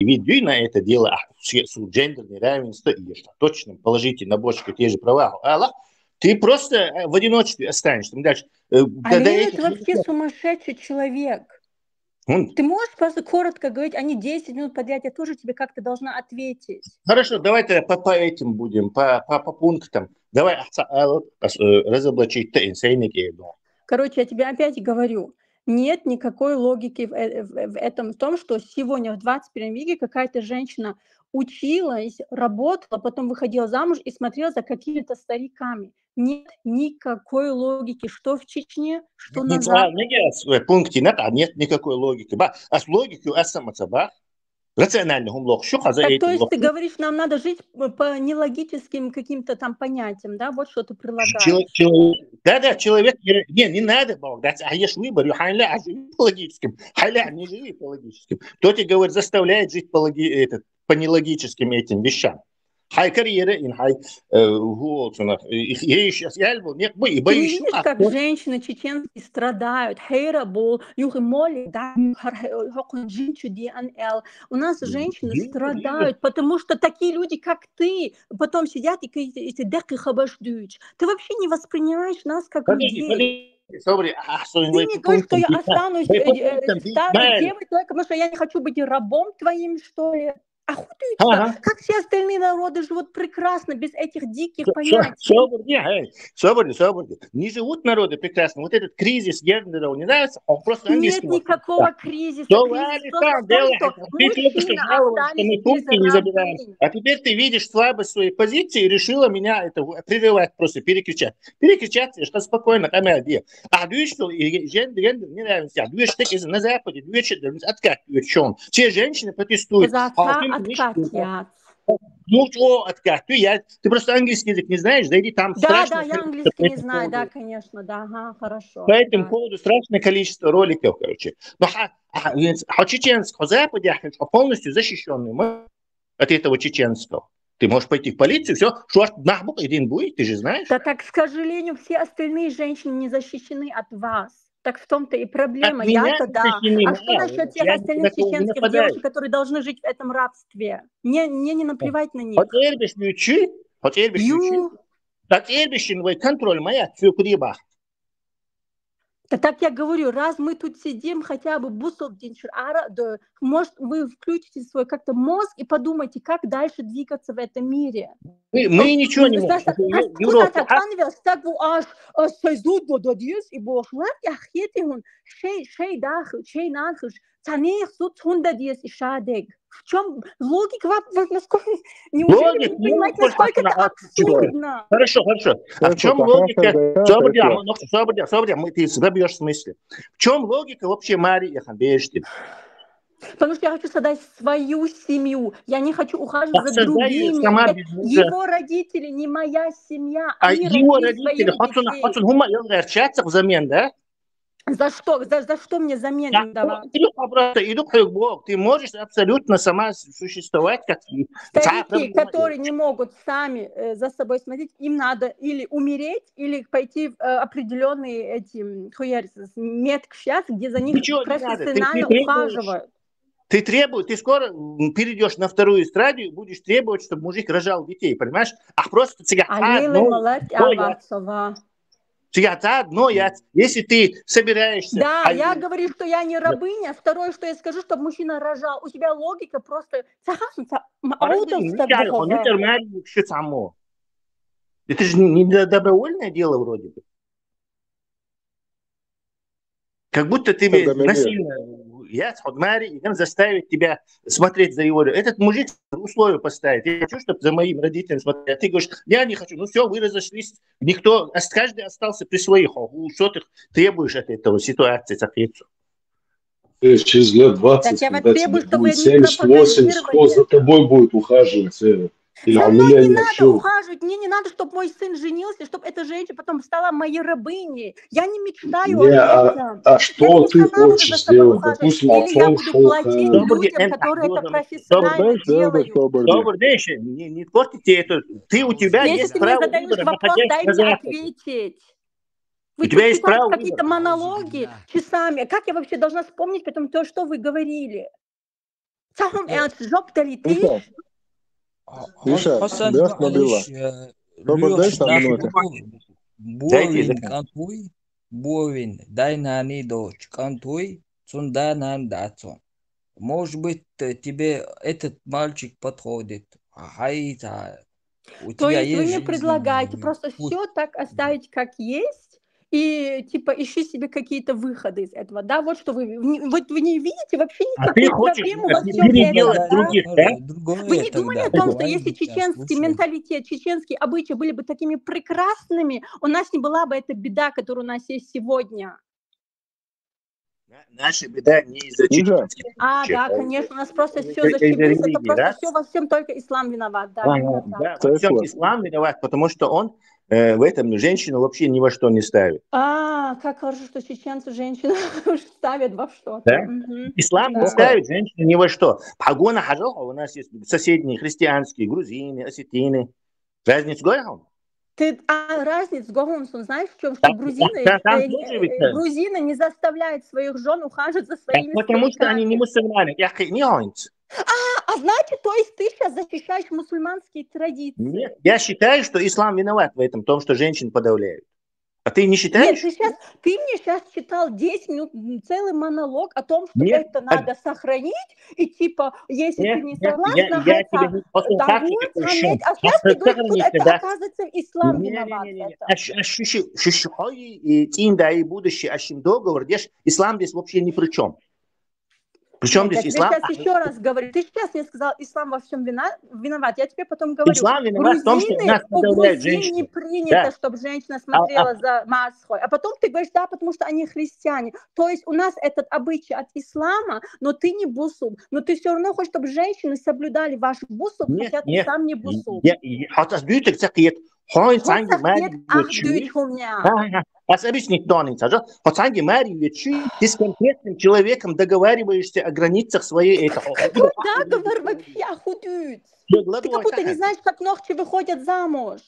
веди на это дело гендерное равенство и точно положите на бочку те же права Аллах, ты просто в одиночестве останешься. Дальше, Алина, ты вообще сумасшедший человек. Ты можешь просто коротко говорить, а не 10 минут подряд, я тоже тебе как-то должна ответить. Хорошо, давай тогда по этим будем, по пунктам. Давай разоблачить инсайники. Короче, я тебе опять говорю, нет никакой логики в этом, в том, что сегодня в 21 веке какая-то женщина училась, работала, потом выходила замуж и смотрела за какими-то стариками. Нет никакой логики, что в Чечне, что на Западе. Пункте нет никакой логики. А с логикой рациональным лог. Так, то есть ты говоришь, нам надо жить по нелогическим каким-то там понятиям, да? Вот что ты предлагаешь. Да, человек... Не надо, Бог, да, а ешь выбор, хайля, живи по логическим, хайля, не живи по логическим. Кто тебе говорит, заставляет жить по нелогическим этим вещам? Хай карьера, хай голцунах. Я сейчас не боюсь. Ты не видишь, как женщины чеченские страдают? У нас женщины страдают, потому что такие люди, как ты, потом сидят и ты вообще не воспринимаешь нас как людей. Ты мне говоришь, что я останусь старой девой, только потому что я не хочу быть рабом твоим, что ли? Охотуются, как все остальные народы живут прекрасно, без этих диких понятий. Соборни. Не живут народы прекрасно. Вот этот кризис гендера, не нравится, он просто английский. Нет никакого кризиса. Кризис просто в том, что мужчины остались без равных. А теперь ты видишь слабость своей позиции и решила меня это прерывать, просто перекричать. Перекричать, что спокойно, камера. А думаешь, что гендер не нравится. А думаешь, что на Западе, откат, все женщины протестуют. Ну, откат. Ты просто английский язык не знаешь, зайди там. Да, я английский не знаю, да, конечно, да, ага, хорошо. По этому поводу страшное количество роликов, короче. Но чеченского Запада полностью защищенный от этого чеченского. Ты можешь пойти в полицию, все, что нахбук один будет, ты же знаешь. Да, так, к сожалению, все остальные женщины не защищены от вас. Так в том-то и проблема. Я-то да. А что насчет тех остальных чеченских девушек, которые должны жить в этом рабстве? Мне не наплевать на них. Контроль моя, все приба. Да так я говорю, раз мы тут сидим, хотя бы может, вы включите свой как-то мозг и подумайте, как дальше двигаться в этом мире. Мы ничего не можем. В чем логика? Неужели вы не понимаете, насколько это абсурдно? Хорошо. А в чем логика? Ты забьешь в смысле. В чем логика вообще Марии Яханбештин? Потому что я хочу создать свою семью. Я не хочу ухаживать за другими. Его родители не моя семья. А его родители, хотят взамен, да? За что? За что мне замен им давать? Ты можешь абсолютно сама существовать как старики, которые не могут сами за собой смотреть, им надо или умереть, или пойти в определенные эти медкшьяс, где за них профессионально ухаживают. Ты скоро перейдешь на вторую стадию, будешь требовать, чтобы мужик рожал детей, понимаешь? А просто если ты собираешься... Да, я говорю, что я не рабыня. Второе, что я скажу, чтобы мужчина рожал. У тебя логика просто... Это же не добровольное дело вроде бы. Как будто ты насильно... заставить тебя смотреть за его... Этот мужик условия поставит. Я хочу, чтобы за моим родителям смотрели. А ты говоришь, я не хочу. Ну все, вы разошлись. Никто... Каждый остался при своих. Что ты требуешь от этого ситуации, соответственно? Через лет 20, когда тебе будет 70-80, кто за тобой будет ухаживать? За мной не надо ухаживать, мне не надо, чтобы мой сын женился, чтобы эта женщина потом стала моей рабыней. Я не мечтаю о этом. А что ты хочешь сделать? Допустим, или я буду платить людям, которые это профессионально делают. Не портите это. Ты у тебя есть право выбора. Если ты мне задаешь вопрос, дай мне ответить. Вы тут читаете какие-то монологи часами. Как я вообще должна вспомнить потом то, что вы говорили? Самым ernst, job delete. Миша, Hasan бях набила. Попадаешь на минуты? Буовин кантуй, Буовин, дай на дочь кантуй, цунданан дацон. Может быть, тебе этот мальчик подходит. Хайта. То есть вы мне предлагаете просто все так оставить, как есть, и типа ищи себе какие-то выходы из этого, да? Вот что вы не видите вообще никакой проблемы во всем этом, других, да? Вы не думали о том, что если чеченский менталитет, чеченские обычаи были бы такими прекрасными, у нас не была бы эта беда, которая у нас есть сегодня? Наша беда не из-за чеченских. Да, конечно, у нас просто все зашибись, это просто все во всем только ислам виноват. Да, во всем ислам виноват, потому что он в этом женщину вообще ни во что не ставит. Как хорошо, что чеченцы женщину ставят во что-то. Да? Ислам не ставит женщину ни во что. Погона хажоха у нас есть соседние христианские, грузины, осетины. Разницу говорил? Разницу Гогунсу знаешь в чем? Что грузины не заставляют своих жен ухаживать за своими потому что они не мусульмане. Значит, то есть ты сейчас защищаешь мусульманские традиции? Нет, я считаю, что ислам виноват в этом, в том, что женщин подавляют. А ты не считаешь? Нет, ты мне сейчас читал 10 минут целый монолог о том, что это надо сохранить, и типа, если ты не согласна, а сейчас ты говоришь, что это оказывается ислам виноват в этом. Договор, ислам здесь вообще ни при чем. Причем здесь ислам? Я сейчас еще раз говорю. Ты сейчас мне сказал, ислам во всем виноват. Я тебе потом говорю. Ислам виноват в том, что нас подавляют женщины. Не принято, чтобы женщина смотрела за масхой. А потом ты говоришь, да, потому что они христиане. То есть у нас этот обычай от ислама, но ты не бусул. Но ты все равно хочешь, чтобы женщины соблюдали ваш бусул, хотя ты сам не бусул. Объясни, Хацанги Марьевич, ты с конкретным человеком договариваешься о границах своей... Какой договор вообще охудеет? Ты как будто не знаешь, как ногти выходят замуж.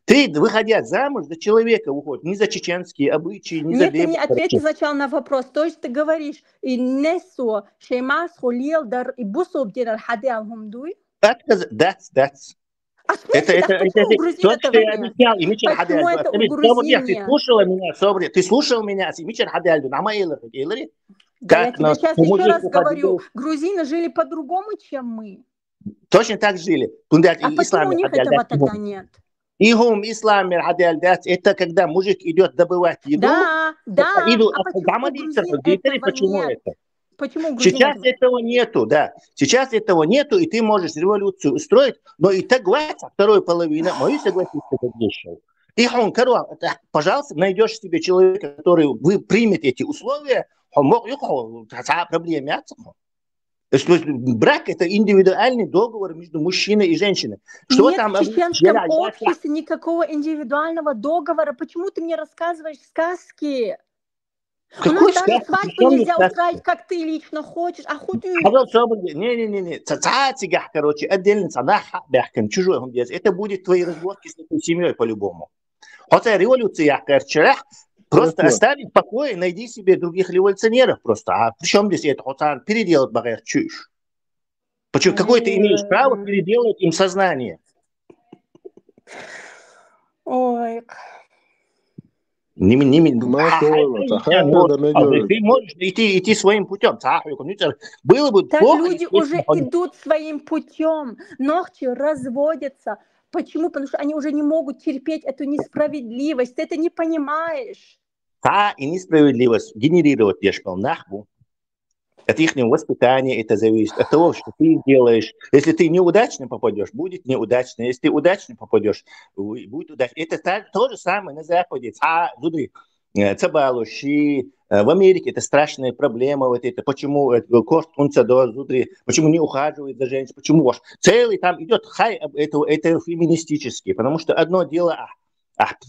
Ты, выходя замуж, за человека уходишь, не за чеченские обычаи, не за... Нет, ты не ответь сначала на вопрос. То есть ты говоришь, «Иннесу шеймас хулил дар и бусуб динар хади алхумдуй». That's. Это то, что я объяснял. Почему это у грузин? Ты слушал меня? Да, я тебе сейчас еще раз говорю. Грузины жили по-другому, чем мы. Точно так жили. А почему у них этого тогда нет? Ислам, это когда мужик идет добывать еду. Да. Почему это? Сейчас этого нету, да. Сейчас этого нету, и ты можешь революцию устроить, но и так второй половина, мою согласиться поддерживал. И пожалуйста, найдешь себе человека, который примет эти условия, проблем. Брак – это индивидуальный договор между мужчиной и женщиной. Что нет там, в чеченском обществе никакого индивидуального договора. Почему ты мне рассказываешь сказки? У нас даже свадьбу нельзя устраивать, как ты лично хочешь, а худеешь. Не, отдельно чужой. Это будет твои разборки с этой семьей по-любому. Хотя революция, просто оставить в покое, найди себе других революционеров просто. А при чем здесь это? Хотя переделать багаж чушь. Почему? Какое ты имеешь право переделать им сознание? Ой. Ты можешь идти своим путем. Было бы так плохо, люди уже идут своим путем. Ногти разводятся. Почему? Потому что они уже не могут терпеть эту несправедливость. Ты это не понимаешь. И несправедливость генерировать нахбу. От их воспитания это зависит, от того, что ты делаешь. Если ты неудачно попадешь, будет неудачно. Если ты удачно попадешь, будет удачно. Это то же самое на Западе. В Америке это страшная проблема. Вот это, почему почему не ухаживают за женщиной, почему целый там идет это феминистический. Потому что одно дело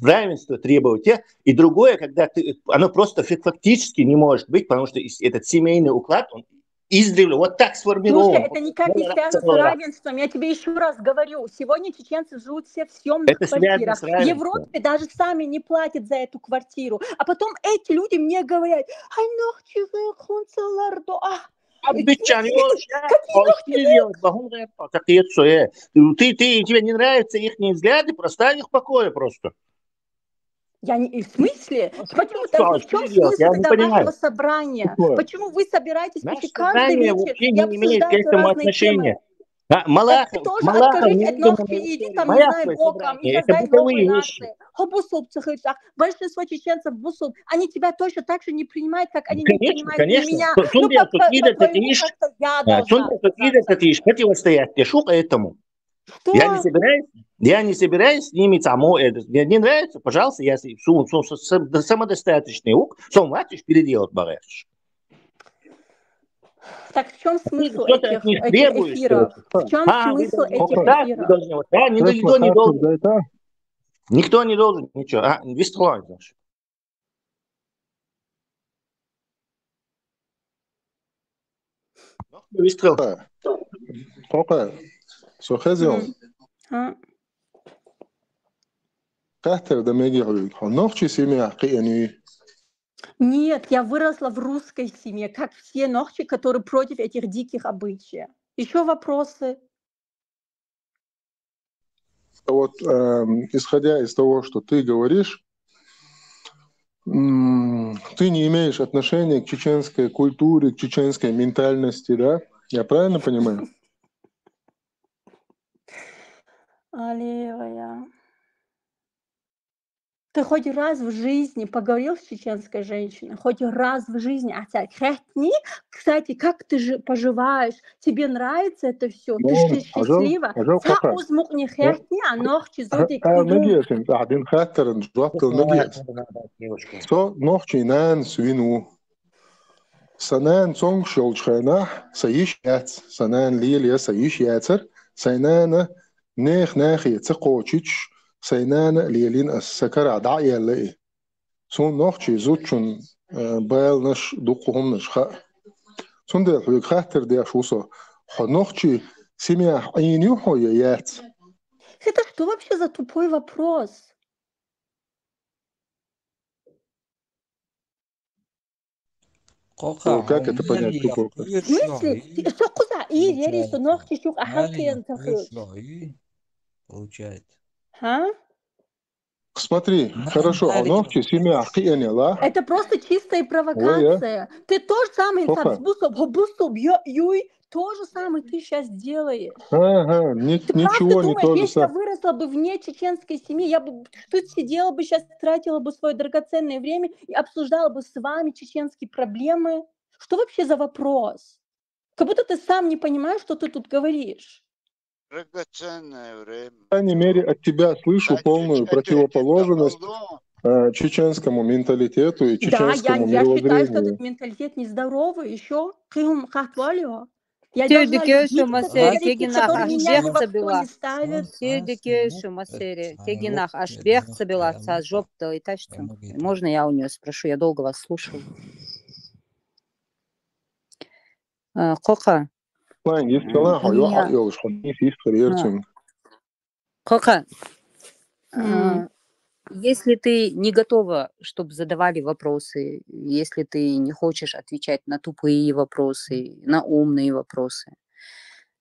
равенство требовать, и другое, когда оно просто фактически не может быть, потому что этот семейный уклад, он издревле, вот так сформирован. Слушай, это никак не связано с равенством. Я тебе еще раз говорю, сегодня чеченцы живут все в съемных квартирах. В Европе даже сами не платят за эту квартиру. А потом эти люди мне говорят, тебе не нравятся их взгляды, проставь их в покое просто. Я не... В смысле? Почему тогда в чем смысл тогда вашего собрания? Почему вы собираетесь каждый вечер и обсуждаете разные темы? Малахов, ты тоже откажись от ножки и иди там, не знаю, боком и создай новые нации. Большинство чеченцев бусуб, они тебя точно так же не принимают, как они не принимают меня. Ну, по-твоему, как-то я должна. Противостоять этому. Что? Я не собираюсь с ними там, мне не нравится, пожалуйста, я самодостаточный сам ватишь переделать бараш. Так в чем смысл этих эфиров? В чем смысл этих эфиров? Никто не должен ничего. Вистрой, значит. Вистрой. Сохезион. Катер да мегируют. Ночи семья кияни. Нет, я выросла в русской семье, как все нохчи, которые против этих диких обычаев. Еще вопросы? Вот, исходя из того, что ты говоришь, ты не имеешь отношения к чеченской культуре, к чеченской ментальности, да? Я правильно понимаю? Аллилуйя. Ты хоть раз в жизни поговорил с чеченской женщиной? Хоть раз в жизни? Кстати, как ты поживаешь? Тебе нравится это все? Ты счастлива? Санан цонг шолчхайна саиш яц, санан лилия саиш яцер, сайнана нех яцер кочич, сайнана лилин ассакара дa'я. Сон нохчи зутчун байл наш дукхум наш ха. Сон дэ хвик хатер дэ шусо. Нохчи семья айню хоя яц. Это что вообще за тупой вопрос? Как это понять? В смысле? Что куда? И вери, что ногти щук, а хакен получается. Смотри, хорошо, а ногти семья ахияняла. Это просто чистая провокация. Ты тоже самый то же самое ты сейчас делаешь. Ага, ты ничего не то же самое. Если я выросла бы вне чеченской семьи, я бы тут сидела бы сейчас, тратила бы свое драгоценное время и обсуждала бы с вами чеченские проблемы. Что вообще за вопрос? Как будто ты сам не понимаешь, что ты тут говоришь. Драгоценное время. По крайней мере, от тебя слышу полную противоположность чеченскому менталитету и чеченскому мировоззрению. Да, я считаю, что этот менталитет нездоровый. Еще я Тюрдикешу масери тегинах ашбехца била. Тюрдикешу масери тегинах ашбехца била. Ца жопта и тачта. Можно я у нее спрошу? Я долго вас слушаю. Кока. Кока. Если ты не готова, чтобы задавали вопросы, если ты не хочешь отвечать на тупые вопросы, на умные вопросы,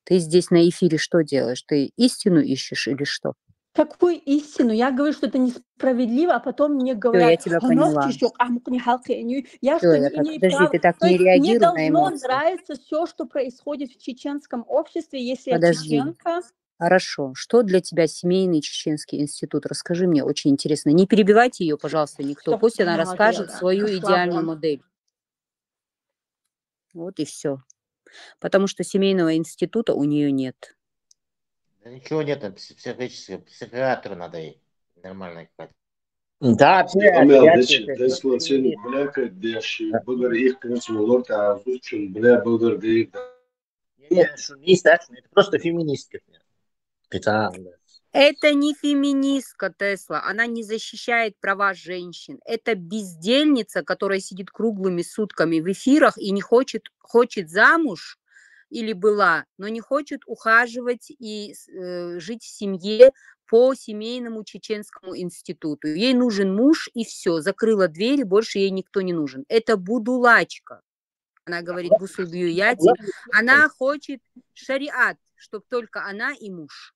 ты здесь на эфире что делаешь? Ты истину ищешь или что? Какую истину? Я говорю, что это несправедливо, а потом мне говорят... Я тебя поняла. Подожди, ты так не реагируй на эмоции. Мне должно нравиться все, что происходит в чеченском обществе, если я чеченка. Хорошо. Что для тебя семейный чеченский институт? Расскажи мне, очень интересно. Не перебивайте ее, пожалуйста, никто. Пусть она расскажет свою идеальную модель. Вот и все. Потому что семейного института у нее нет. Да ничего нет, психиатру надо ей. Нормально. Да, это просто феминистка. Это не феминистка Тесла, она не защищает права женщин. Это бездельница, которая сидит круглыми сутками в эфирах и не хочет замуж или была, но не хочет ухаживать и жить в семье по семейному чеченскому институту. Ей нужен муж и все, закрыла двери, больше ей никто не нужен. Это будулачка. Она говорит бусулбию яти. Она хочет шариат, чтобы только она и муж.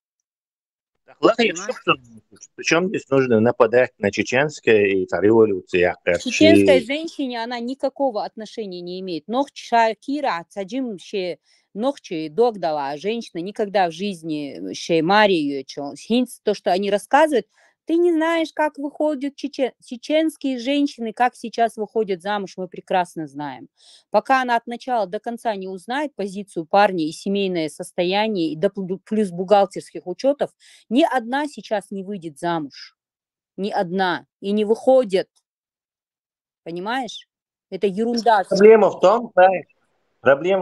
Причем здесь нужно нападать на чеченское и революцию. Чеченской женщине она никакого отношения не имеет. Шакира цаджим ше ногчи догдала, женщина никогда в жизни ше Марию, то, что они рассказывают, ты не знаешь, как выходят чеченские женщины, как сейчас выходят замуж, мы прекрасно знаем. Пока она от начала до конца не узнает позицию парня и семейное состояние, и плюс бухгалтерских учетов, ни одна сейчас не выйдет замуж. Ни одна. И не выходит. Понимаешь? Это ерунда. Проблема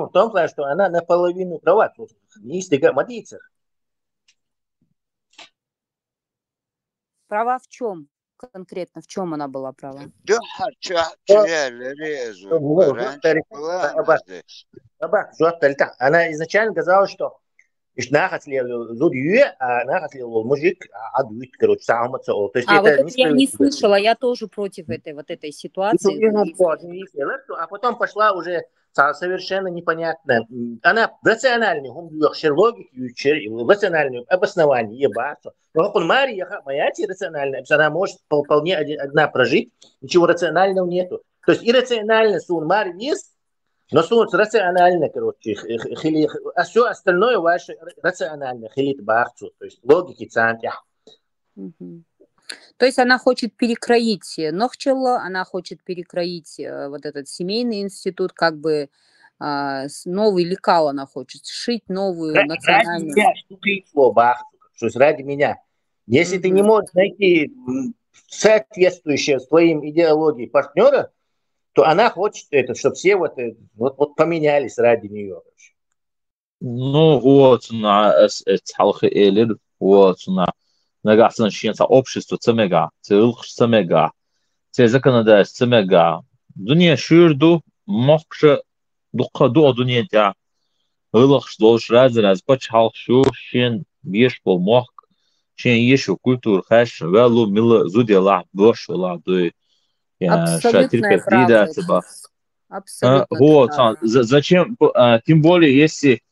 в том, что она наполовину права. Права в чем? Конкретно в чем она была права? Она изначально сказала, что я не слышала, я тоже против этой ситуации. А потом пошла уже совершенно непонятно. Она рациональный, рациональное обоснование ебаться. Но Мария, моя рациональная, она может вполне одна прожить, ничего рационального нету. То есть иррационально сон Мария есть, но сон рационально, короче, а все остальное ваше рационально, хилит бахцу, то есть логики цантя. То есть она хочет перекроить Нохчелло, она хочет перекроить вот этот семейный институт, как бы новый лекал она хочет, сшить новую национальную... Ради меня. Если ты не можешь найти соответствующее своим идеологии партнера, то она хочет это, чтобы все вот поменялись ради нее. Ну вот, нагасан шиенца общество цемега, цилх цемега, це законодательство цемега. Дуния шурду мохша духаду дуния ылых долш раз пачал шу шен беш бол мох шен ешу культур хаш валу мила зудела бошла дуй. Абсолютная правда. Абсолютно. Вот, зачем, тем более, если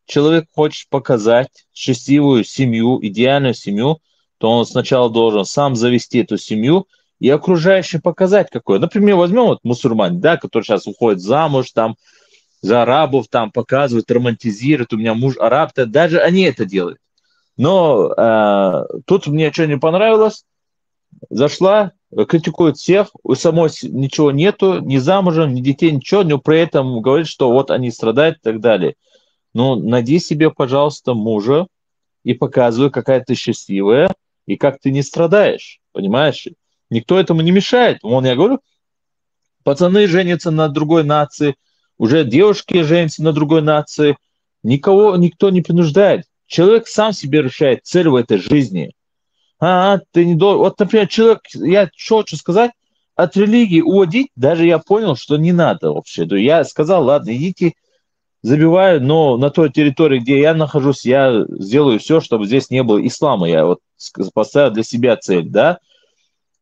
человек хочет показать счастливую семью, идеальную семью, то он сначала должен сам завести эту семью и окружающим показать какой. Например, возьмем вот мусульмане, да, который сейчас уходит замуж, там, за арабов, там, показывают, романтизируют, у меня муж араб, даже они это делают. Но тут мне что не понравилось, зашла, критикует всех, у самой ничего нету, ни замужем, ни детей, ничего, но при этом говорит, что вот они страдают и так далее. Ну, найди себе, пожалуйста, мужа и показывай, какая ты счастливая и как ты не страдаешь, понимаешь? Никто этому не мешает. Вон я говорю, пацаны женятся на другой нации, уже девушки женятся на другой нации. Никто не принуждает. Человек сам себе решает цель в этой жизни. Ты не должен... Вот, например, человек, я что хочу сказать, от религии уводить, даже я понял, что не надо вообще. Я сказал, ладно, идите, забиваю, но на той территории, где я нахожусь, я сделаю все, чтобы здесь не было ислама. Я вот поставил для себя цель, да,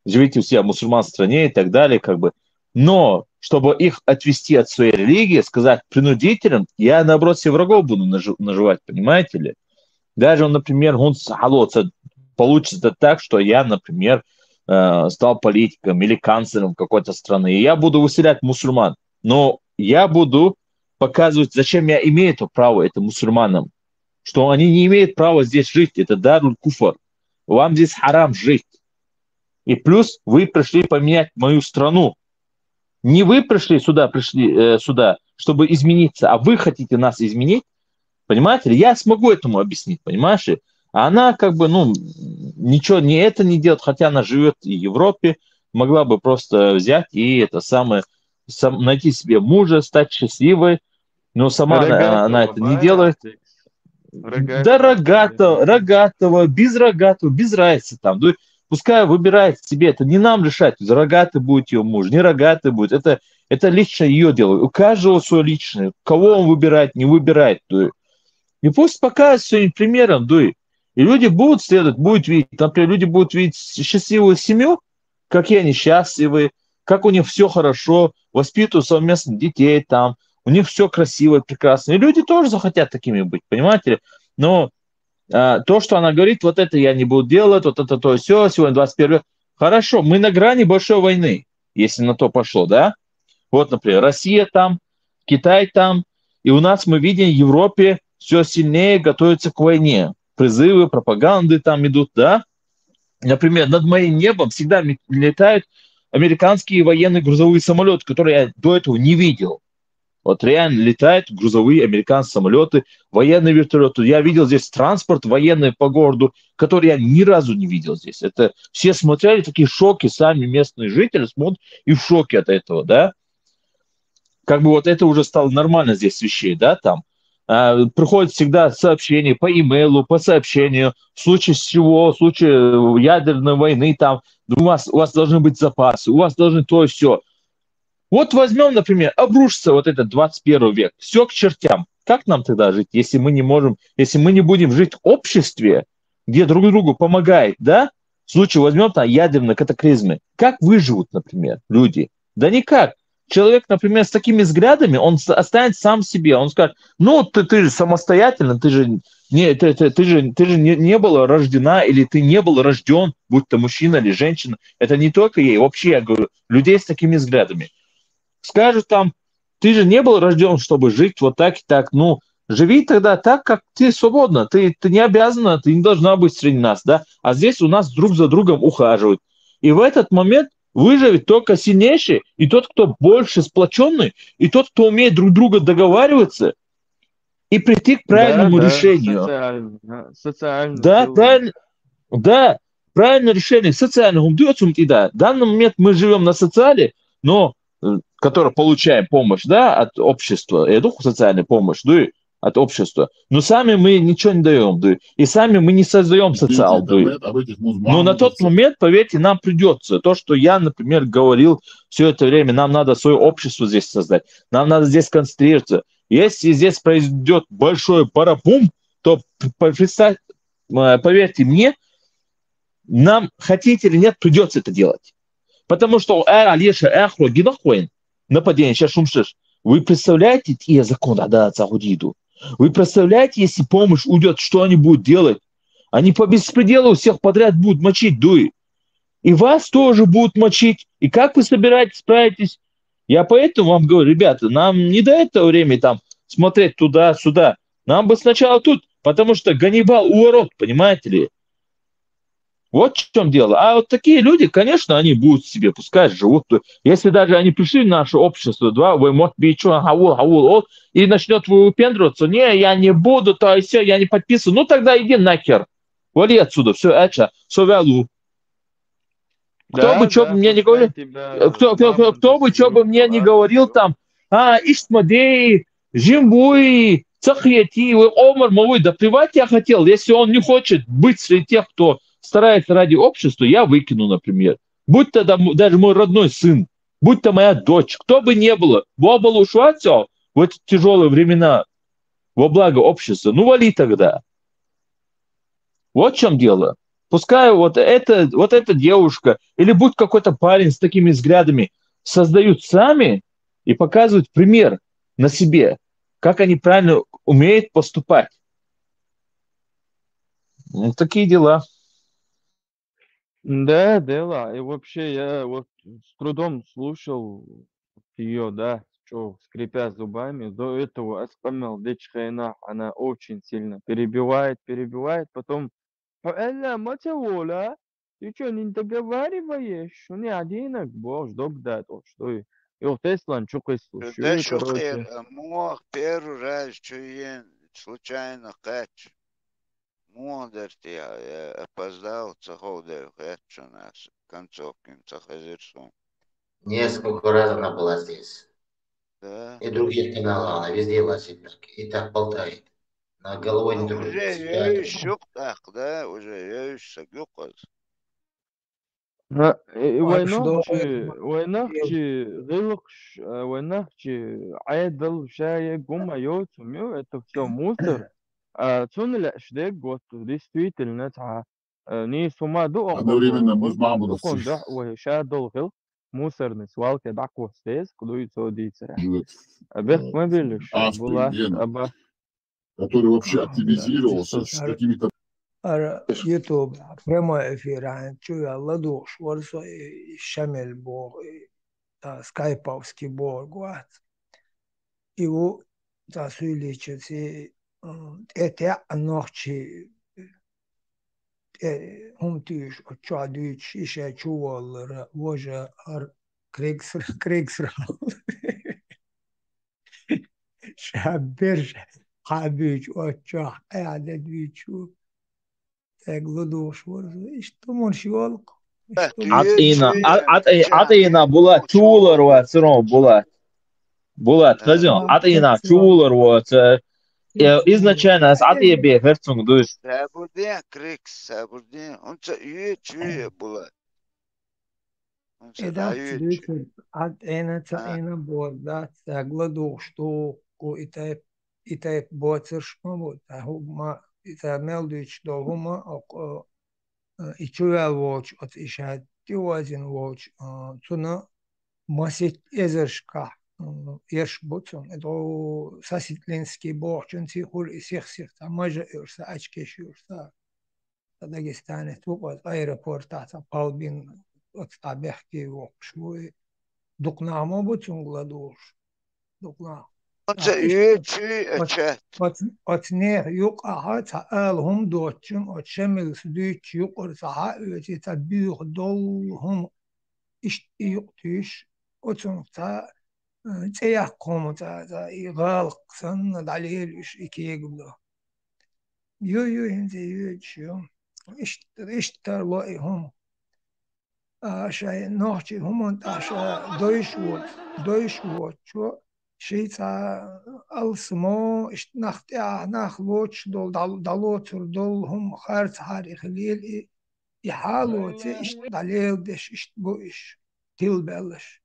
живите у себя в мусульманской стране и так далее, как бы. Но, чтобы их отвести от своей религии, сказать принудителям, я, наоборот, себе врагов буду наживать, понимаете ли? Даже, например, получится так, что я, например, стал политиком или канцлером какой-то страны, и я буду выселять мусульман. Но я буду показывать, зачем я имею это право, это мусульманам, что они не имеют права здесь жить, это даруль куфр. Вам здесь харам жить. И плюс вы пришли поменять мою страну. Не вы пришли сюда, чтобы измениться, а вы хотите нас изменить. Понимаете ли? Я смогу этому объяснить, понимаешь? А она как бы, ничего не это не делает, хотя она живет в Европе, могла бы просто взять и это самое, найти себе мужа, стать счастливой, но сама она это не делает. Да рогатого, без разницы там. Ну, пускай выбирает себе, это не нам решать, рогатый будет ее муж, не рогатый будет, это лично ее дело. У каждого свое личное, кого он выбирает, не выбирает. Ну, и пусть показывает своим примером, да, и люди будут следовать, будут видеть, например, люди будут видеть счастливую семью, какие они счастливы, как у них все хорошо, воспитывают совместно детей там, у них все красиво, прекрасно. И люди тоже захотят такими быть, понимаете? Но то, что она говорит, вот это я не буду делать, вот это то, все, сегодня 21 век. Хорошо, мы на грани большой войны, если на то пошло, да? Вот, например, Россия там, Китай там, и у нас мы видим в Европе все сильнее готовится к войне. Призывы, пропаганды там идут, да? Например, над моим небом всегда летают американские военные грузовые самолеты, которые я до этого не видел. Вот реально летают грузовые американские самолеты, военные вертолеты. Я видел здесь транспорт военный по городу, который я ни разу не видел здесь. Это все смотрели, такие шоки, сами местные жители смотрят и в шоке от этого, да. Как бы вот это уже стало нормально здесь вещей, да, там. Приходит всегда сообщение по имейлу, по сообщению, в случае чего, в случае ядерной войны, там, у вас должны быть запасы, у вас должны то и все. Вот возьмем, например, обрушится вот этот 21 век, все к чертям. Как нам тогда жить, если мы не можем, если мы не будем жить в обществе, где друг другу помогает, да? В случае возьмем там ядерные катаклизмы. Как выживут, например, люди? Да никак. Человек, например, с такими взглядами, он останется сам себе. Он скажет, ну, ты же самостоятельно, ты же не была рождена, или ты не был рожден, будь то мужчина или женщина. Это не только ей, вообще, я говорю, людей с такими взглядами. Скажут там, ты же не был рожден, чтобы жить вот так и так. Ну, живи тогда так, как ты свободна. Ты не обязана, ты не должна быть среди нас, да? А здесь у нас друг за другом ухаживают. И в этот момент выживет только сильнейший, и тот, кто больше сплоченный, и тот, кто умеет друг друга договариваться и прийти к правильному решению. Социально. Да, правильно. Да, правильное решение социального. И да, в данный момент мы живем на социале, но который получаем помощь, да, от общества, я думаю, социальную помощь, да, от общества, но сами мы ничего не даем, да, и сами мы не создаем социал, да. Но на тот момент, поверьте, нам придется. То, что я, например, говорил все это время, нам надо свое общество здесь создать, нам надо здесь концентрироваться. Если здесь произойдет большой парабум, то, поверьте мне, нам, хотите или нет, придется это делать. Потому что нападение сейчас шумшиш. Вы представляете, я закон отдаться Гудиду. Вы представляете, если помощь уйдет, что они будут делать? Они по беспределу всех подряд будут мочить, дуй. И вас тоже будут мочить. И как вы собираетесь, справитесь? Я поэтому вам говорю, ребята, нам не до этого времени там смотреть туда-сюда. Нам бы сначала тут, потому что Ганнибал у ворот, понимаете ли? Вот в чем дело. А вот такие люди, конечно, они будут себе, пускай живут. Если даже они пришли в наше общество, да, вы можете быть и начнет выпендриваться, не, я не буду, то и все, я не подписываю. Ну тогда иди нахер. Вали отсюда, все, все вялу. Кто бы что бы мне не говорил, кто бы что бы мне не говорил там, Ишмадей, Жимбуи, Цахьяти, Омар Мовой, да плевать я хотел, если он не хочет быть среди тех, кто старается ради общества, я выкину, например. Будь то даже мой родной сын, будь то моя дочь, кто бы ни было, Боба ушваться в эти тяжелые времена во благо общества, ну вали тогда. Вот в чем дело. Пускай вот эта девушка или будь какой-то парень с такими взглядами создают сами и показывают пример на себе, как они правильно умеют поступать. Вот такие дела. Да, дела. И вообще я вот с трудом слушал ее, да, что, скрипя зубами. До этого Аскамел Дечхайна, она очень сильно перебивает, потом Эля, Матеола, ты что, не договариваешь? У меня одинок, боже, добда, то что и вот Теслан, что слушаю, Да что короче. мог первый раз, что я случайно кач. Модерти, я опоздал, цаховдаю кач у нас, концовки, цахазирсом. Несколько раз она была здесь. Да. И других каналов, она везде была и так болтает. На головой не Уже трогается. يعيش يقطع ده уже يعيش يقص. وينخشي غلقش وينخشي عادل شاي قوم يوتم это все мусор. Цунлеш дек вот действительно та не сума до Одновременно мы с мамой да ой шадол гыл мусорный свалка да костес куда и то дицера. Бех мы билиш была аба который вообще активизировался с какими-то يوتيوب прямой эфир чуя ладош ворсо шамел бог скайповский бог вот его засуличи это ночи humtisch отчадыч еще чувал воже криксер шаберж حبيج واتشاح قاعدة بيشوف تقلدوش ورزو إيش تمون شوالق عطينا بولا تولر واتسرون بولا خزيون عطينا تولر وات изначально с عطيه بيه فرتون دوش سابردين كريكس سابردين انت يوتشوية بولا إذا تريد عد أنا بوردات تقلدوش تو كو إتاي بوترش مبود هما إذا ملدوش دو هما أو إتشوال ووش أت إشهاد تيوازين ووش تنا مسيت إزرشكا يرش بوتون إدو ساسيتلينسكي بوحشن تيخول إسيخ تماجا إرسا أشكيش إرسا داغستاني توقت أيرپورتات بالبين أتطابخكي وقشوي دقنا ما بوتون غلادوش دقنا أتنيه يقع تعالهم دوتشم أتشمل سديتش يقر تعالي تبيخ دولهم يقتيش أتن تيحكم يغالق سن دليل إكي يقبله يو هنزي يوتشيو إشتر لأيهم شاي نوحشي هم انتعشا دويش ووت شو شيء السمو نخت نخلوش دلوتر دول هم خارج هاري خليل يحالو تيش دليل دش إش بوش تيل بلش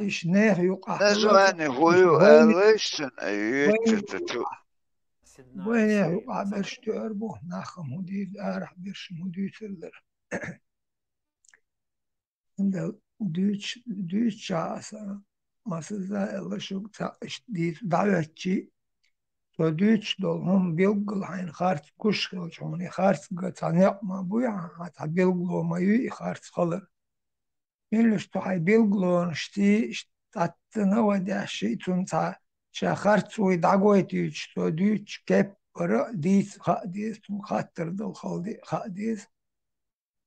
إيش نيه يقع نزواني هو أليشن أيوتشو وين يقع برش تقربو ناخم مدير أرح برش مدير تلر دوش شاسا masada laşık davetçi södüç dolhum bilgil hain hart kuş kılçoni hart gatan yapma bu ya hata bilglomayı hart kalır milüş tuhay bilglon şti tattına ve dahşi tunta şahart suy dagoytüç södüç kep para dis tun hattır dol haldi hadis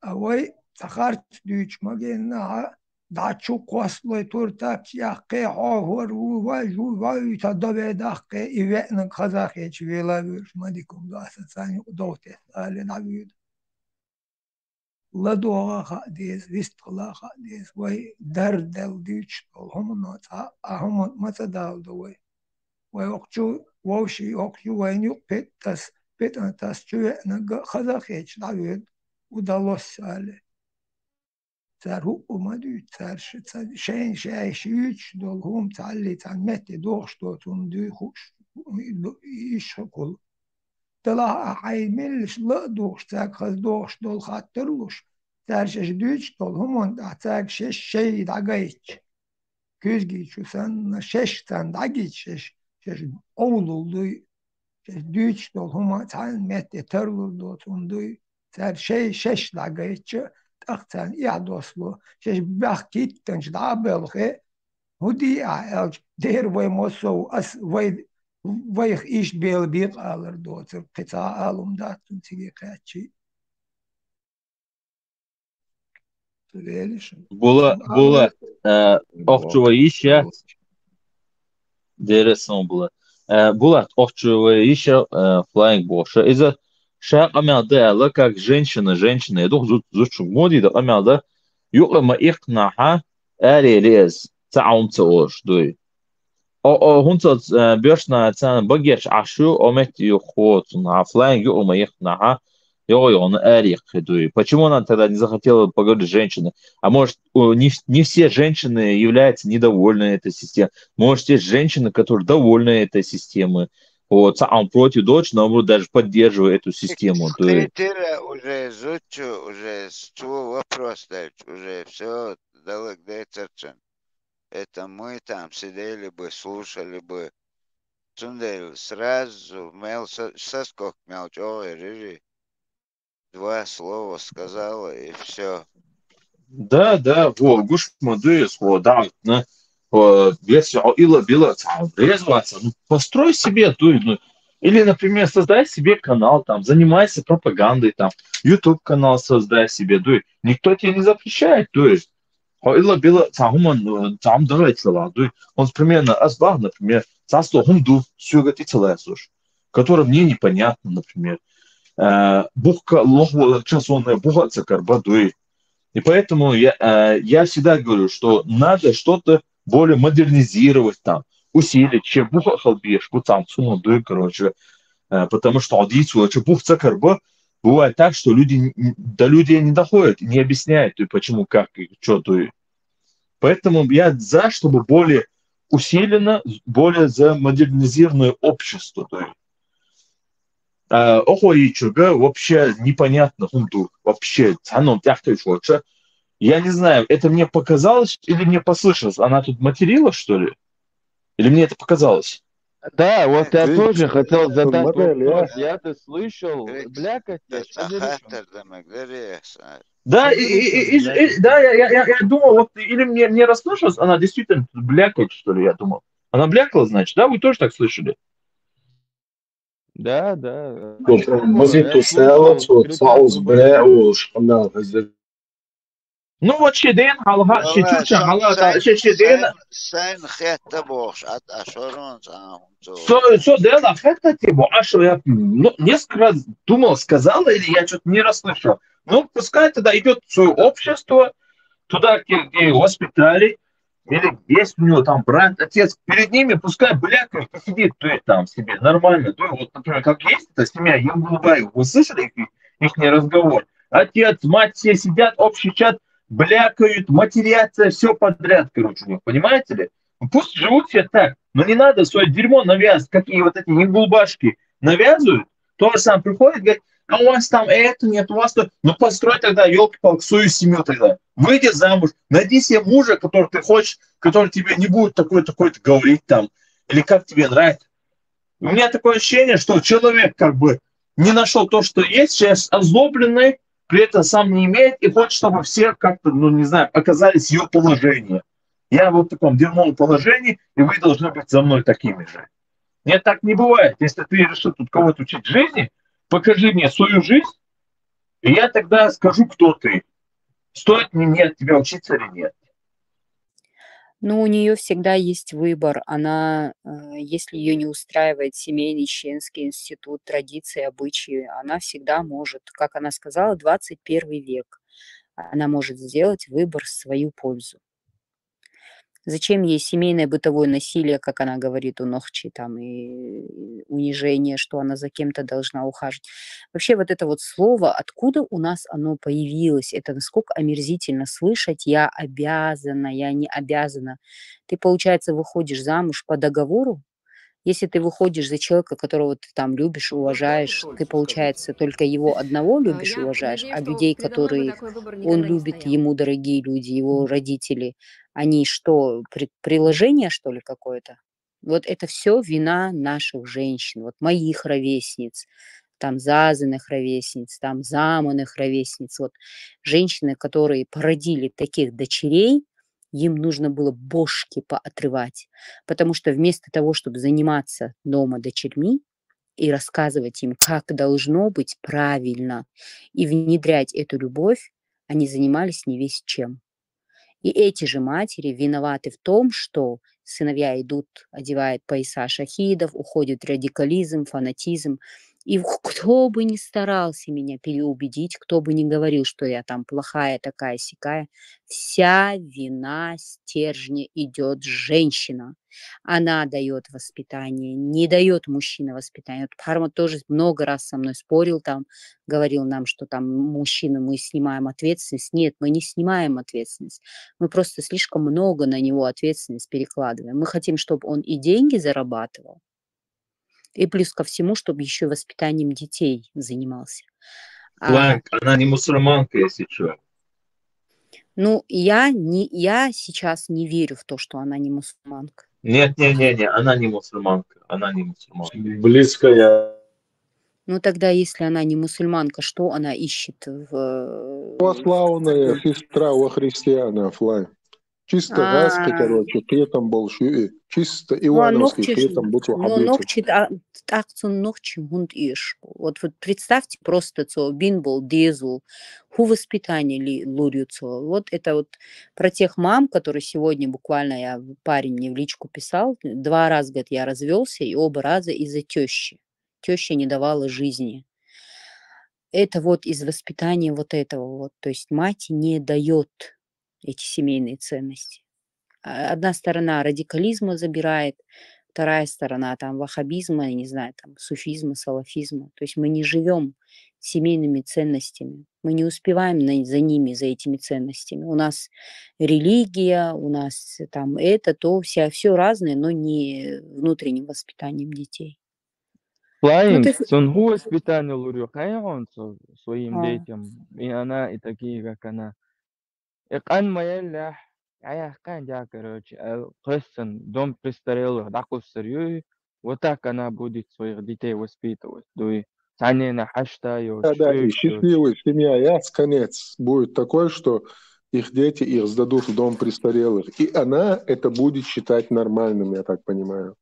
avay hart düç magena دعشو قوصلي تورتاك ياقي عوهر وواجو واجو تدبي داقي إيوائنا خزاقي شويلا بيرش ماديكم داسة ثاني دوتي سالي نعبيد لدوغا خاديس ويستقلا خاديس وي دردل ديش هم نوتا هم متدال دوي وي وقتو ووشي وقتو وين يو بيتاس شوينا خزاقي نعبيد ودالوس سالي تر هو اومدی تر شین شیش دل هم تعلی تنمت دوش دوتون دی خوش ایش کل دلا عیملش لا دوش تاک خز دوش دل خاطرلوش تر شش دیچ دل همون تاک شش شی دعایچ küzgi şu sen şeşten dagiç şeş oğluldu şeş diç dol huma talmet terlurdu tundu ter şeş dagayç تختن يعدوسلو شش بحكيت تنش دعبلخي هدي أعج دير وي موسو أس وي إيش بيل بيق آلر دوتر قطاع آلم داتن تيجي قاتشي بولا أخجوا إيشا ديرسون بولا أخجوا إيشا flying بوشا إذا شاق أميادا как женщина я думаю зучу моди да أميادا يقوم إقناعها أريليز تعاون تأوش دوي هونتا بيرشنا تان بقيش عشو أمت يخوت عفلان يوم يخنعها он эрих хедуи. Почему она тогда не захотела поговорить с женщиной? А может, не все женщины являются недовольны этой системой. Может, есть женщины, которые довольны этой системой. Вот, сам против дочь, наоборот, даже поддерживает эту систему. Ты уже изучил, уже свой вопрос дать, уже все дал к церкви. Это мы там сидели бы, слушали бы. Цундель сразу мел соскок мелчо и рыжий. 2 слова сказала, и все. Да, вот, гуш мадыес, вот, да, если ила била резваться, ну, построй себе, ну, или, например, создай себе канал, там, занимайся пропагандой, там, YouTube канал создай себе, никто тебе не запрещает, то есть, ила била там давайте ла, он примерно асбах, например, цасло хунду сюга титилесуш, который мне непонятно, например, бухка лоху часонная буха цакарба, и поэтому я всегда говорю, что надо что-то более модернизировать там, усилить, чем буха халбеш, там сумму, короче, потому что аудицию, бух цакарба, бывает так, что люди до людей не доходят, не объясняют, почему, как, и что, Поэтому я за, чтобы более усиленно, более за модернизированное общество, Охуичуга вообще непонятно, вообще, я не знаю, это мне показалось или мне послышалось? Она тут материла, что ли? Или мне это показалось? Да, вот я тоже хотел задать вопрос. Я-то слышал, блякать. Да, я думал, вот, или мне расслышалось, она действительно блякает, что ли, я думал. Она блякала, значит, да? Вы тоже так слышали? Да. Ну вот щеден халга, щечуча халга, щеден. Что дела, это типа, а что я несколько раз думал, сказала, или я что-то не расслышал. Ну, пускай тогда идет в свое общество, туда, где госпитали, или есть у него там брат, отец, перед ними пускай блякает, посидит, там себе нормально. Вот, например, как есть эта семья, Емгулбаев, вы слышали их разговор? Отец, мать, все сидят, общий чат, блякают, матерятся, все подряд, короче, у них, понимаете ли? Пусть живут все так, но не надо свое дерьмо навязывать, какие вот эти Емгулбашки навязывают. То же самое приходит, говорит, а у вас там это нет, у вас то... Ну, построй тогда, елки-палки, свою семью тогда. Выйди замуж, найди себе мужа, который ты хочешь, который тебе не будет такой-то говорить там, или как тебе нравится. У меня такое ощущение, что человек как бы не нашел то, что есть, сейчас озлобленный, при этом сам не имеет, и хочет, чтобы все как-то, ну, не знаю, оказались в ее положении. Я вот в таком дерьмовом положении, и вы должны быть за мной такими же. Нет, так не бывает. Если ты решил тут кого-то учить жизни, покажи мне свою жизнь, и я тогда скажу, кто ты. Стоит мне от тебя учиться или нет. Ну, у нее всегда есть выбор. Она, если ее не устраивает семейный членский институт, традиции, обычаи, она всегда может, как она сказала, 21 век. Она может сделать выбор в свою пользу. Зачем ей семейное бытовое насилие, как она говорит у Нохчи, там, и унижение, что она за кем-то должна ухаживать. Вообще вот это вот слово, откуда у нас оно появилось? Это насколько омерзительно слышать «я обязана», «я не обязана». Ты, получается, выходишь замуж по договору. Если ты выходишь за человека, которого ты там любишь, уважаешь, ты, получается, только его одного любишь, уважаешь, а людей, которые он любит, ему дорогие люди, его родители, они что, приложение, что ли, какое-то? Вот это все вина наших женщин, вот моих ровесниц, там Зазиных ровесниц, там Заманых ровесниц. Вот женщины, которые породили таких дочерей, им нужно было бошки поотрывать, потому что вместо того, чтобы заниматься дома дочерьми и рассказывать им, как должно быть правильно, и внедрять эту любовь, они занимались не весь чем. И эти же матери виноваты в том, что сыновья идут, одевают пояса шахидов, уходят в радикализм, фанатизм. И кто бы ни старался меня переубедить, кто бы ни говорил, что я там плохая такая-сякая, вся вина стержня идет женщина. Она дает воспитание, не дает мужчина воспитание. Вот Парма тоже много раз со мной спорил, там говорил нам, что там мужчина, мы снимаем ответственность. Нет, мы не снимаем ответственность. Мы просто слишком много на него ответственность перекладываем. Мы хотим, чтобы он и деньги зарабатывал, и плюс ко всему, чтобы еще воспитанием детей занимался. Фланг, она не мусульманка, если что. Ну, я сейчас не верю в то, что она не мусульманка. Нет, она не мусульманка. Она не мусульманка. Близкая. Ну, тогда, если она не мусульманка, что она ищет в... Славная сестра во христиана, Флай. Чисто гаспи, короче, петом большие. Чисто ивановский петом буту ногчит, ногчим гунд иш. Вот представьте просто, что бин был дезу, ху воспитание ли лурюцо. Вот это вот про тех мам, которые сегодня буквально парень мне в личку писал, 2 раза, говорит, я развелся, и оба раза из-за тещи. Теща не давала жизни. Это вот из воспитания вот этого вот. То есть мать не дает эти семейные ценности. Одна сторона радикализма забирает, вторая сторона там ваххабизма, я не знаю, там суфизма, салафизма. То есть мы не живем семейными ценностями. Мы не успеваем за ними, за этими ценностями. У нас религия, у нас там это, то, все разное, но не внутренним воспитанием детей. Флайинг, сон ху воспитание лурю, он своим детям, и она, и такие, как она. Икан моя короче, Хессен, дом престарелых, вот так она будет своих детей воспитывать. Да, и счастливая семья, конец будет такой, что их дети их сдадут в дом престарелых. И она это будет считать нормальным, я так понимаю.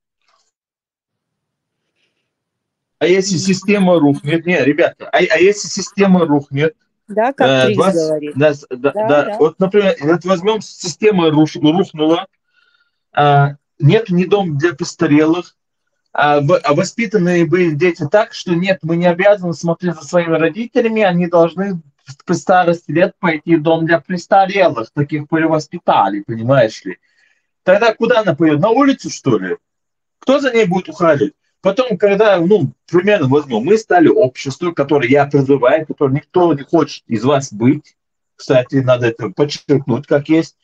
А если система рухнет? Не, ребята, а если система рухнет? Да, как Крис говорит. Да. Вот, например, возьмем, система рухнула, нет ни дома для престарелых, а воспитанные были дети так, что нет, мы не обязаны смотреть за своими родителями, они должны при старости лет пойти в дом для престарелых, таких перевоспитали, понимаешь ли. Тогда куда она пойдет? На улицу, что ли? Кто за ней будет ухаживать? Потом, когда, примерно возьмем, мы стали обществом, которое я призываю, которое никто не хочет из вас быть. Кстати, надо это подчеркнуть, как есть.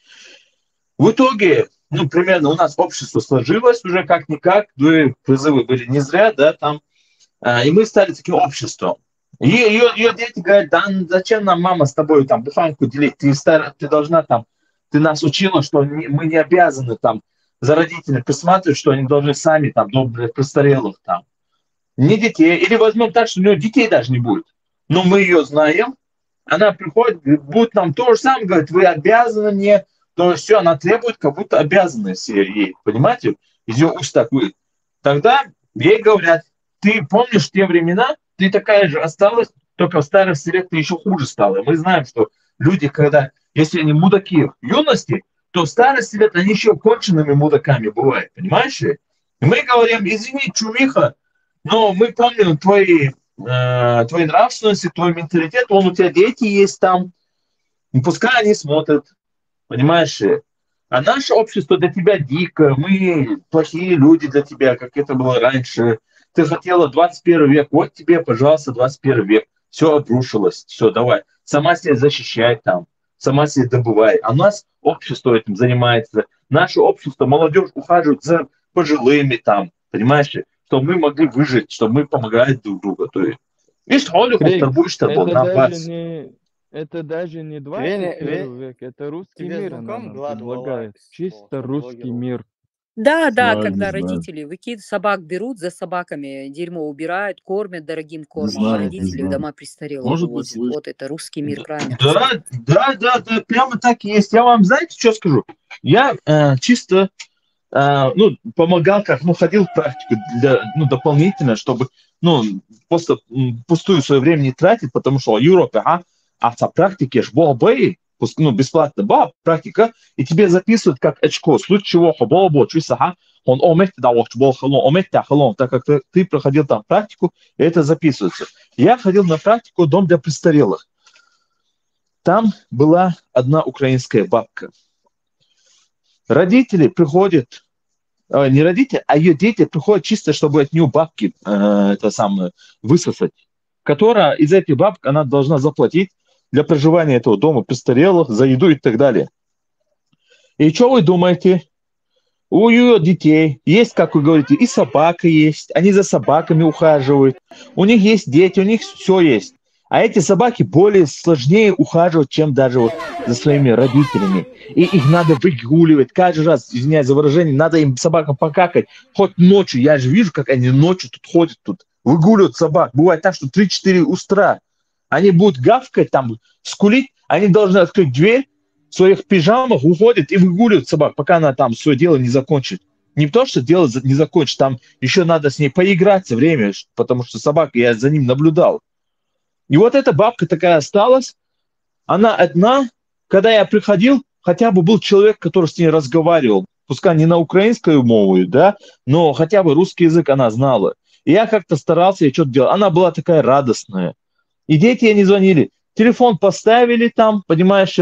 В итоге, примерно у нас общество сложилось уже как-никак, призывы были не зря, да, там. И мы стали таким обществом. И ее дети говорят, да, зачем нам, мама, с тобой там буханку делить? Ты должна там, ты нас учила, что мы не обязаны там за родителями присматривать, что они должны сами там, для престарелых там. Не детей. Или возьмем так, что у нее детей даже не будет. Но мы ее знаем. Она приходит, будет нам то же самое, говорит, вы обязаны мне. То есть все, она требует как будто обязанности ей. Понимаете? Из ее уст так будет. Тогда ей говорят, ты помнишь те времена? Ты такая же осталась, только в старости лет ты еще хуже стала. Мы знаем, что люди, когда, если они мудаки в юности, то в старости лет они еще конченными мудаками бывают, понимаешь? И мы говорим, извини, чумиха, но мы помним твои нравственности, твой менталитет, у тебя дети есть там, и пускай они смотрят, понимаешь? А наше общество для тебя дико, мы плохие люди для тебя, как это было раньше. Ты хотела 21 век, вот тебе, пожалуйста, 21 век. Все обрушилось, все, давай. Сама себя защищай там. Сама себе добывай. А у нас общество этим занимается. Наше общество, молодежь ухаживает за пожилыми там, понимаешь, чтобы мы могли выжить, чтобы мы помогали друг другу. То есть, это даже не 21 век, это русский мир нам предлагает. Чисто русский мир. Да, когда родители собак берут, за собаками дерьмо убирают, кормят дорогим кормом, а родители в дома престарелых возят. Вот это русский мир, правильно. Да, прямо так и есть. Я вам, знаете, что скажу? Я чисто помогал, ходил в практику дополнительно, чтобы, просто пустую свое время не тратить, потому что в Европе, в практике ж бобы, бесплатно, практика, и тебе записывают как очко, в случае чего, Он омет так как ты проходил там практику, и это записывается. Я ходил на практику в дом для престарелых. Там была одна украинская бабка. Родители приходят, не родители, а ее дети приходят чисто, чтобы от нее бабки высосать. Которая из этих бабок она должна заплатить для проживания этого дома престарелых, за еду и так далее. И что вы думаете? У ее детей есть, как вы говорите, и собака есть, они за собаками ухаживают, у них есть дети, у них все есть. А эти собаки более сложнее ухаживать, чем даже вот за своими родителями. И их надо выгуливать. Каждый раз, извиняюсь за выражение, надо им собакам покакать. Хоть ночью. Я же вижу, как они ночью тут ходят, тут выгуливают собак. Бывает так, что 3-4 утра. Они будут гавкать, там, скулить. Они должны открыть дверь, в своих пижамах уходят и выгуливают собак, пока она там свое дело не закончит. Не то, что дело не закончит, там еще надо с ней поиграть время, потому что собака, я за ним наблюдал. И вот эта бабка такая осталась, она одна. Когда я приходил, хотя бы был человек, который с ней разговаривал, пускай не на украинскую мову, да, но хотя бы русский язык она знала. И я как-то старался, я что-то делал. Она была такая радостная. И дети ей не звонили. Телефон поставили там, понимаешь,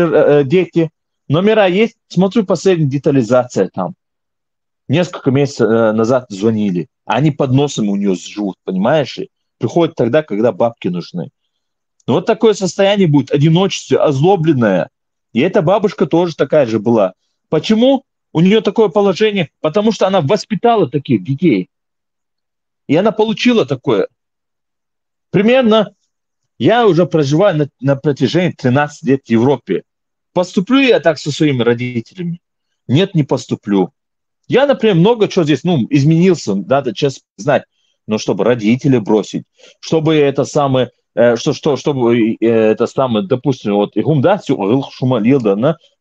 дети. Номера есть. Смотрю, последняя детализация там. Несколько месяцев назад звонили. Они под носом у нее живут, понимаешь? И приходят тогда, когда бабки нужны. Но вот такое состояние будет, одиночество, озлобленное. И эта бабушка тоже такая же была. Почему у нее такое положение? Потому что она воспитала таких детей. И она получила такое. Примерно я уже проживаю на протяжении 13 лет в Европе. Поступлю я так со своими родителями? Нет, не поступлю. Я, например, много чего здесь, изменился, надо честно знать. Но чтобы родителей бросить, чтобы это самое, чтобы это самое, допустим, вот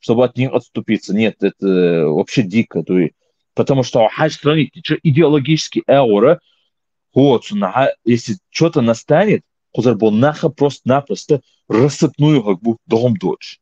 чтобы от них отступиться. Нет, это вообще дико. Потому что идеологический эура, если что-то настанет, просто-напросто рассыпную как бы дом дочь.